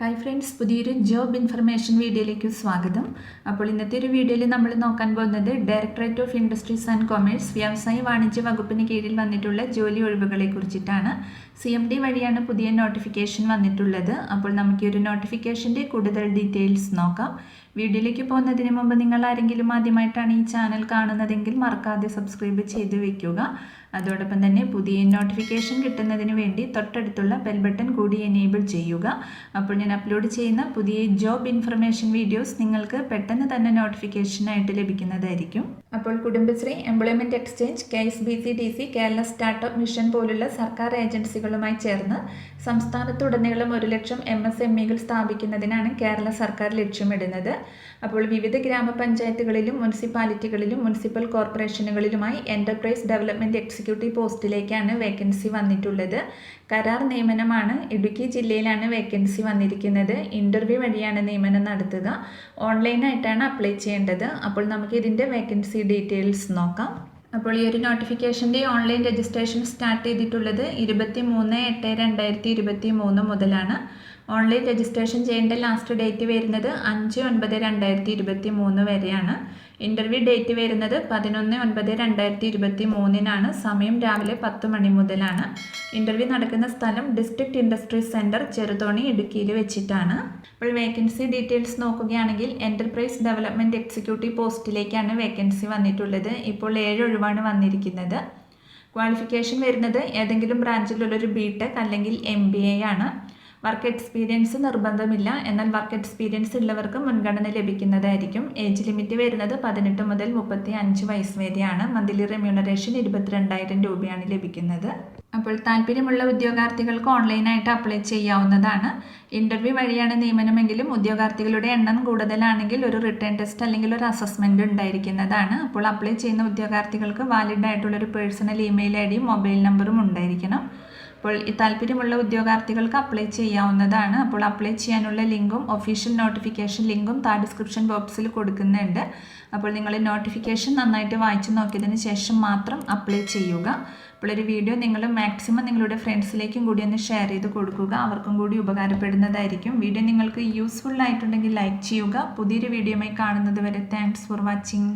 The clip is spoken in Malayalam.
ഹായ് ഫ്രണ്ട്സ്, പുതിയൊരു ജോബ് ഇൻഫർമേഷൻ വീഡിയോയിലേക്ക് സ്വാഗതം. അപ്പോൾ ഇന്നത്തെ ഒരു വീഡിയോയിൽ നമ്മൾ നോക്കാൻ പോകുന്നത് directorate of industries and commerce വ്യവസായ വാണിജ്യ വകുപ്പിന് കീഴിൽ വന്നിട്ടുള്ള ജോലി ഒഴിവുകളെ കുറിച്ചിട്ടാണ്. CMD വഴിയാണ് പുതിയ നോട്ടിഫിക്കേഷൻ വന്നിട്ടുള്ളത്. അപ്പോൾ നമുക്ക് ഈ ഒരു നോട്ടിഫിക്കേഷൻ്റെ കൂടുതൽ ഡീറ്റെയിൽസ് നോക്കാം. വീഡിയോയിലേക്ക് പോകുന്നതിന് മുമ്പ് നിങ്ങൾ ആരെങ്കിലും ആദ്യമായിട്ടാണ് ഈ ചാനൽ കാണുന്നതെങ്കിൽ മറക്കാതെ സബ്സ്ക്രൈബ് ചെയ്ത് വെക്കുക. അതോടൊപ്പം തന്നെ പുതിയ നോട്ടിഫിക്കേഷൻ കിട്ടുന്നതിന് വേണ്ടി തൊട്ടടുത്തുള്ള ബെൽ ബട്ടൺ കൂടി എനേബിൾ ചെയ്യുക. അപ്പോൾ ഞാൻ അപ്ലോഡ് ചെയ്യുന്ന പുതിയ ജോബ് ഇൻഫർമേഷൻ വീഡിയോസ് നിങ്ങൾക്ക് പെട്ടെന്ന് തന്നെ നോട്ടിഫിക്കേഷനായിട്ട് ലഭിക്കുന്നതായിരിക്കും. അപ്പോൾ Kudumbashree, employment exchange, KSBC, Kerala startup mission പോലുള്ള സർക്കാർ ഏജൻസികളുമായി ചേർന്ന് സംസ്ഥാനത്തുടനീളം 1,00,000 MSMEകൾ സ്ഥാപിക്കുന്നതിനാണ് കേരള സർക്കാർ ലക്ഷ്യമിടുന്നത്. അപ്പോൾ വിവിധ ഗ്രാമപഞ്ചായത്തുകളിലും മുനിസിപ്പാലിറ്റികളിലും മുനിസിപ്പൽ കോർപ്പറേഷനുകളിലുമായി എൻ്റർപ്രൈസ് ഡെവലപ്മെൻറ്റ് എക്സിക്യൂട്ടീവ് പോസ്റ്റിലേക്കാണ് വേക്കൻസി വന്നിട്ടുള്ളത്. കരാർ നിയമനമാണ്. ഇടുക്കി ജില്ലയിലാണ് വേക്കൻസി വന്നിരിക്കുന്നത്. ഇൻ്റർവ്യൂ വഴിയാണ് നിയമനം നടത്തുക. ഓൺലൈനായിട്ടാണ് അപ്ലൈ ചെയ്യേണ്ടത്. അപ്പോൾ നമുക്ക് ഇതിൻ്റെ വേക്കൻസി ഡീറ്റെയിൽസ് നോക്കാം. അപ്പോൾ ഈ ഒരു നോട്ടിഫിക്കേഷൻ്റെ ഓൺലൈൻ രജിസ്ട്രേഷൻ സ്റ്റാർട്ട് ചെയ്തിട്ടുള്ളത് 23/8/2023 മുതലാണ്. ഓൺലൈൻ രജിസ്ട്രേഷൻ ചെയ്യേണ്ട ലാസ്റ്റ് ഡേറ്റ് വരുന്നത് 5/9/2023 വരെയാണ്. ഇൻ്റർവ്യൂ ഡേറ്റ് വരുന്നത് 11/9/2023 സമയം രാവിലെ 10 മണി മുതലാണ്. ഇൻ്റർവ്യൂ നടക്കുന്ന സ്ഥലം ഡിസ്ട്രിക്ട് ഇൻഡസ്ട്രീസ് സെൻറ്റർ, ചെറുതോണി, ഇടുക്കിയിൽ വെച്ചിട്ടാണ്. അപ്പോൾ വേക്കൻസി ഡീറ്റെയിൽസ് നോക്കുകയാണെങ്കിൽ എൻ്റർപ്രൈസ് ഡെവലപ്മെൻറ്റ് എക്സിക്യൂട്ടീവ് പോസ്റ്റിലേക്കാണ് വേക്കൻസി വന്നിട്ടുള്ളത്. ഇപ്പോൾ 7 ഒഴിവാണ് വന്നിരിക്കുന്നത്. ക്വാളിഫിക്കേഷൻ വരുന്നത് ഏതെങ്കിലും ബ്രാഞ്ചിലുള്ളൊരു BTech അല്ലെങ്കിൽ MBA ആണ്. വർക്ക് എക്സ്പീരിയൻസ് നിർബന്ധമില്ല, എന്നാൽ വർക്ക് എക്സ്പീരിയൻസ് ഉള്ളവർക്ക് മുൻഗണന ലഭിക്കുന്നതായിരിക്കും. ഏജ് ലിമിറ്റ് വരുന്നത് 18 മുതൽ 35 വയസ്സ് വരെയാണ്. മന്ത്ലി റെമ്യൂണറേഷൻ 22,000 രൂപയാണ് ലഭിക്കുന്നത്. അപ്പോൾ താല്പര്യമുള്ള ഉദ്യോഗാർത്ഥികൾക്ക് ഓൺലൈനായിട്ട് അപ്ലൈ ചെയ്യാവുന്നതാണ്. ഇൻ്റർവ്യൂ വഴിയാണ് നിയമനമെങ്കിലും ഉദ്യോഗാർത്ഥികളുടെ എണ്ണം കൂടുതലാണെങ്കിൽ ഒരു റിട്ടേൺ ടെസ്റ്റ് അല്ലെങ്കിൽ ഒരു അസസ്മെൻറ്റ് ഉണ്ടായിരിക്കുന്നതാണ്. അപ്പോൾ അപ്ലൈ ചെയ്യുന്ന ഉദ്യോഗാർത്ഥികൾക്ക് വാലിഡ് ആയിട്ടുള്ളൊരു പേഴ്സണൽ ഇമെയിൽ ID മൊബൈൽ നമ്പറും ഉണ്ടായിരിക്കണം. അപ്പോൾ ഈ താല്പര്യമുള്ള ഉദ്യോഗാർത്ഥികൾക്ക് അപ്ലൈ ചെയ്യാവുന്നതാണ്. അപ്പോൾ അപ്ലൈ ചെയ്യാനുള്ള ലിങ്കും ഒഫീഷ്യൽ നോട്ടിഫിക്കേഷൻ ലിങ്കും ഡിസ്ക്രിപ്ഷൻ ബോക്സിൽ കൊടുക്കുന്നുണ്ട്. അപ്പോൾ നിങ്ങൾ നോട്ടിഫിക്കേഷൻ നന്നായിട്ട് വായിച്ചു നോക്കിയതിന് ശേഷം മാത്രം അപ്ലൈ ചെയ്യുക. അപ്പോൾ ഒരു വീഡിയോ നിങ്ങൾ മാക്സിമം നിങ്ങളുടെ ഫ്രണ്ട്സിലേക്കും കൂടി ഒന്ന് ഷെയർ ചെയ്ത് കൊടുക്കുക. അവർക്കും കൂടി ഉപകാരപ്പെടുന്നതായിരിക്കും. വീഡിയോ നിങ്ങൾക്ക് യൂസ്ഫുൾ ആയിട്ടുണ്ടെങ്കിൽ ലൈക്ക് ചെയ്യുക. പുതിയൊരു വീഡിയോയുമായി കാണുന്നത് വരെ താങ്ക്സ് ഫോർ വാച്ചിങ്.